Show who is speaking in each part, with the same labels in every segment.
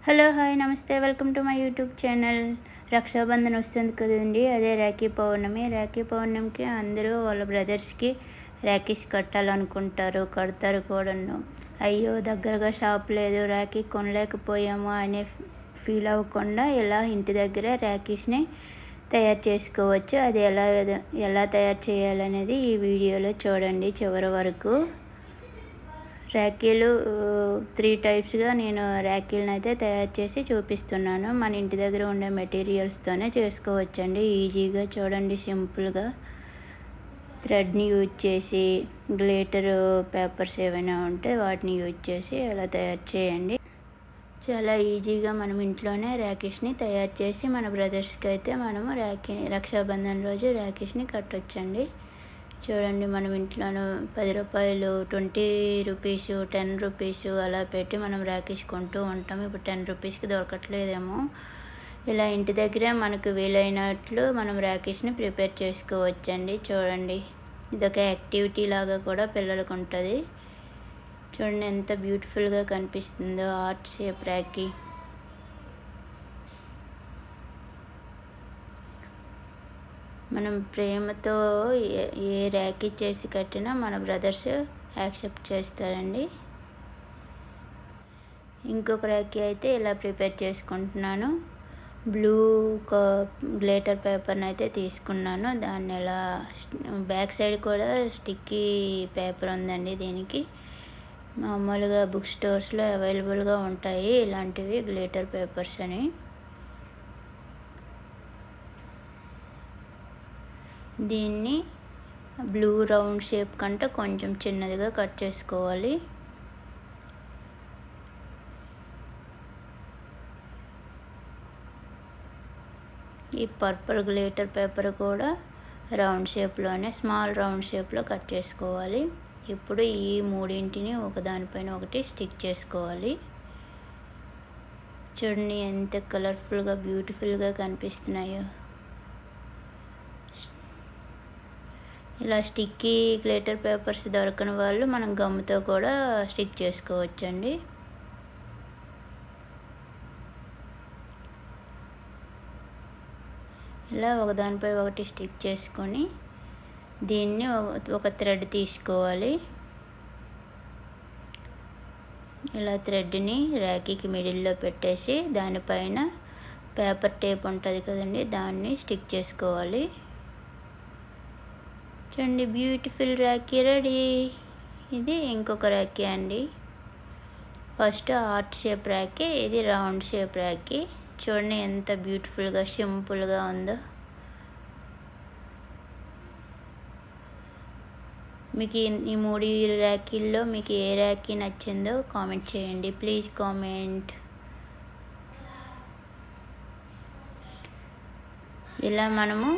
Speaker 1: Hello hi నమస్తే welcome to my YouTube channel. Rakshabandhan వస్తుంది కదండి, అదే రాఖీ పౌర్ణమికి అందరూ వాళ్ళ బ్రదర్స్కి రాఖీస్ కట్టాలనుకుంటారు, కడతారు కూడాను. అయ్యో దగ్గరగా షాప్ లేదు, రాఖీ కొనలేకపోయాము అనే ఫీల్ అవ్వకుండా ఇలా ఇంటి దగ్గర రాఖీస్ని తయారు చేసుకోవచ్చు. అది ఎలా తయారు చేయాలనేది ఈ వీడియోలో చూడండి చివరి వరకు. రాఖీలు 3 టైప్స్గా నేను రాఖీలను అయితే తయారు చేసి చూపిస్తున్నాను. మన ఇంటి దగ్గర ఉండే మెటీరియల్స్తోనే చేసుకోవచ్చండి ఈజీగా. చూడండి సింపుల్గా థ్రెడ్ని యూజ్ చేసి, గ్లిటర్ పేపర్స్ ఏమైనా ఉంటే వాటిని యూజ్ చేసి అలా తయారు చేయండి. చాలా ఈజీగా మనం ఇంట్లోనే రాఖీస్ని తయారు చేసి మన బ్రదర్స్కి అయితే మనము రక్షాబంధన్ రోజు రాఖీస్ని కట్టొచ్చండి. చూడండి మనం ఇంట్లోనూ 10 రూపాయలు, 20 రూపీస్, 10 రూపీస్ అలా పెట్టి మనం రాఖీస్ కొంటూ ఉంటాం. ఇప్పుడు 10 రూపీస్కి దొరకట్లేదేమో. ఇలా ఇంటి దగ్గరే మనకు వీలైనట్లు మనం రాఖీస్ని ప్రిపేర్ చేసుకోవచ్చండి. చూడండి ఇదొక యాక్టివిటీ లాగా కూడా పిల్లలకు ఉంటుంది. చూడండి ఎంత బ్యూటిఫుల్గా కనిపిస్తుందో ఆర్ట్ షేప్ రాఖీ. మనం ప్రేమతో ఏ రాఖీ చేసి కట్టినా మన బ్రదర్స్ యాక్సెప్ట్ చేస్తారండి. ఇంకొక రాఖీ అయితే ఇలా ప్రిపేర్ చేసుకుంటున్నాను. బ్లూ గ్లిటర్ పేపర్ని అయితే తీసుకున్నాను. దాన్ని ఇలా బ్యాక్ సైడ్ కూడా స్టిక్కీ పేపర్ ఉందండి. దీనికి మామూలుగా బుక్ స్టోర్స్లో అవైలబుల్గా ఉంటాయి ఇలాంటివి గ్లిటర్ పేపర్స్ అని. దీన్ని బ్లూ రౌండ్ షేప్ కంటే కొంచెం చిన్నదిగా కట్ చేసుకోవాలి. ఈ పర్పుల్ గ్లిటర్ పేపర్ కూడా రౌండ్ షేప్లోనే, స్మాల్ రౌండ్ షేప్లో కట్ చేసుకోవాలి. ఇప్పుడు ఈ మూడింటిని ఒకదానిపైన ఒకటి స్టిక్ చేసుకోవాలి. చూడండి ఎంత కలర్ఫుల్గా బ్యూటిఫుల్గా కనిపిస్తున్నాయో. ఇలా స్టిక్కీ గ్లిటర్ పేపర్స్ దొరకని వాళ్ళు మనం గమ్తో కూడా స్టిక్ చేసుకోవచ్చండి. ఇలా ఒకదానిపై ఒకటి స్టిక్ చేసుకొని దీన్ని ఒక థ్రెడ్ తీసుకోవాలి. ఇలా థ్రెడ్ని రాఖీకి మిడిల్లో పెట్టేసి దానిపైన పేపర్ టేప్ ఉంటుంది కదండి, దాన్ని స్టిక్ చేసుకోవాలి. చూడండి బ్యూటిఫుల్ రాఖీ రెడీ. ఇది ఇంకొక రాఖీ అండి. ఫస్ట్ హార్ట్ షేప్ రాఖీ, ఇది రౌండ్ షేప్ రాఖీ. చూడండి ఎంత బ్యూటిఫుల్గా సింపుల్గా ఉందో. మీకు ఈ 3 రాఖీల్లో మీకు ఏ రాఖీ నచ్చిందో కామెంట్ చేయండి. Please comment. ఇలా మనము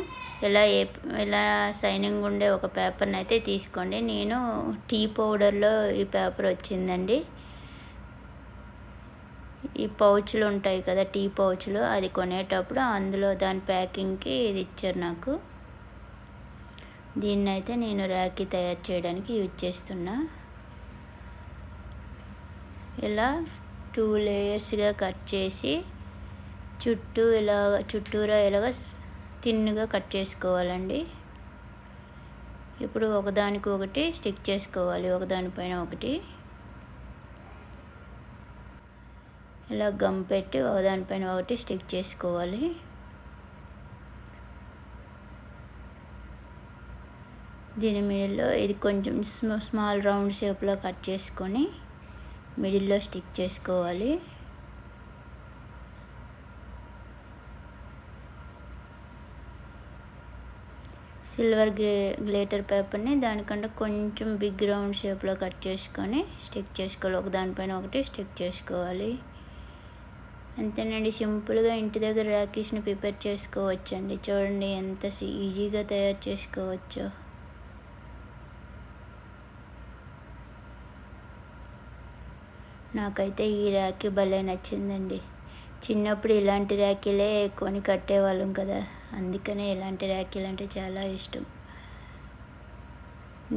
Speaker 1: ఇలా షైనింగ్ ఉండే ఒక పేపర్ని అయితే తీసుకోండి. నేను టీ పౌడర్లో ఈ పేపర్ వచ్చిందండి. ఈ పౌచ్లు ఉంటాయి కదా, టీ పౌచ్లు, అది కొనేటప్పుడు అందులో దాని ప్యాకింగ్కి ఇది ఇచ్చారు నాకు. దీన్ని అయితే నేను రాఖీ తయారు చేయడానికి యూజ్ చేస్తున్నా. ఇలా 2 లేయర్స్గా కట్ చేసి చుట్టూరా ఇలాగ థిన్గా కట్ చేసుకోవాలండి. ఇప్పుడు ఒకదానికి ఒకటి స్టిక్ చేసుకోవాలి, ఒకదానిపైన ఒకటి. ఇలా గమ్ పెట్టి ఒకదానిపైన ఒకటి స్టిక్ చేసుకోవాలి. దీని మిడిల్లో ఇది కొంచెం స్మాల్ రౌండ్ షేప్లో కట్ చేసుకొని మిడిల్లో స్టిక్ చేసుకోవాలి. సిల్వర్ గ్లిటర్ పేపర్ని దానికంటే కొంచెం బిగ్ రౌండ్ షేప్లో కట్ చేసుకొని స్టిక్ చేసుకోవాలి. ఒకదానిపైన ఒకటి స్టిక్ చేసుకోవాలి. అంతేనండి, సింపుల్గా ఇంటి దగ్గర రాఖీస్ని ప్రిపేర్ చేసుకోవచ్చండి. చూడండి ఎంత ఈజీగా తయారు చేసుకోవచ్చో. నాకైతే ఈ రాఖీ భలే నచ్చిందండి. చిన్నప్పుడు ఇలాంటి రాఖీలే కొని కట్టేవాళ్ళం కదా, అందుకనే ఇలాంటి రాఖీలు అంటే చాలా ఇష్టం.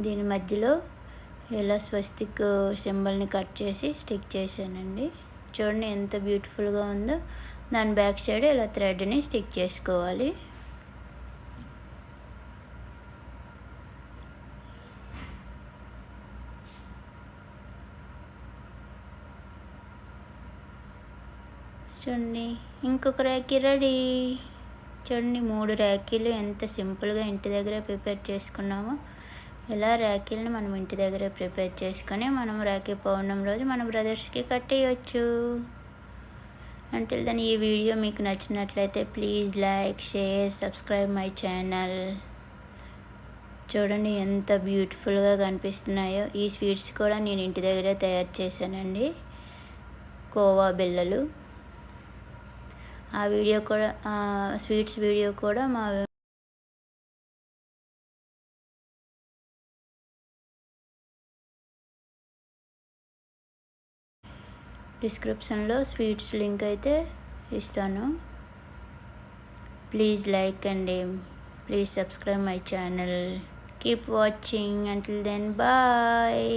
Speaker 1: దీని మధ్యలో ఇలా స్వస్తిక్ సింబల్ని కట్ చేసి స్టిక్ చేశానండి. చూడండి ఎంత బ్యూటిఫుల్గా ఉందో. దాని బ్యాక్ సైడ్ ఇలా థ్రెడ్ని స్టిక్ చేసుకోవాలి. చూడండి ఇంకొక ర్యాకీ రెడీ. చూడండి 3 ర్యాకీలు ఎంత సింపుల్గా ఇంటి దగ్గరే ప్రిపేర్ చేసుకున్నామో. ఇలా ర్యాకీలను మనం ఇంటి దగ్గరే ప్రిపేర్ చేసుకొని మనం రాఖీ పౌర్ణమి రోజు మన బ్రదర్స్కి కట్టేయచ్చు. అంటిల్ దెన్ ఈ వీడియో మీకు నచ్చినట్లయితే please like, share, subscribe my channel. చూడండి ఎంత బ్యూటిఫుల్గా కనిపిస్తున్నాయో. ఈ స్వీట్స్ కూడా నేను ఇంటి దగ్గరే తయారు చేశానండి, కోవా బిళ్ళలు. ఆ వీడియో కూడా స్వీట్స్ వీడియో కూడా మా డిస్క్రిప్షన్లో స్వీట్స్ లింక్ అయితే ఇస్తాను. ప్లీజ్ లైక్ అండి, please subscribe my channel. Keep watching. Until then bye.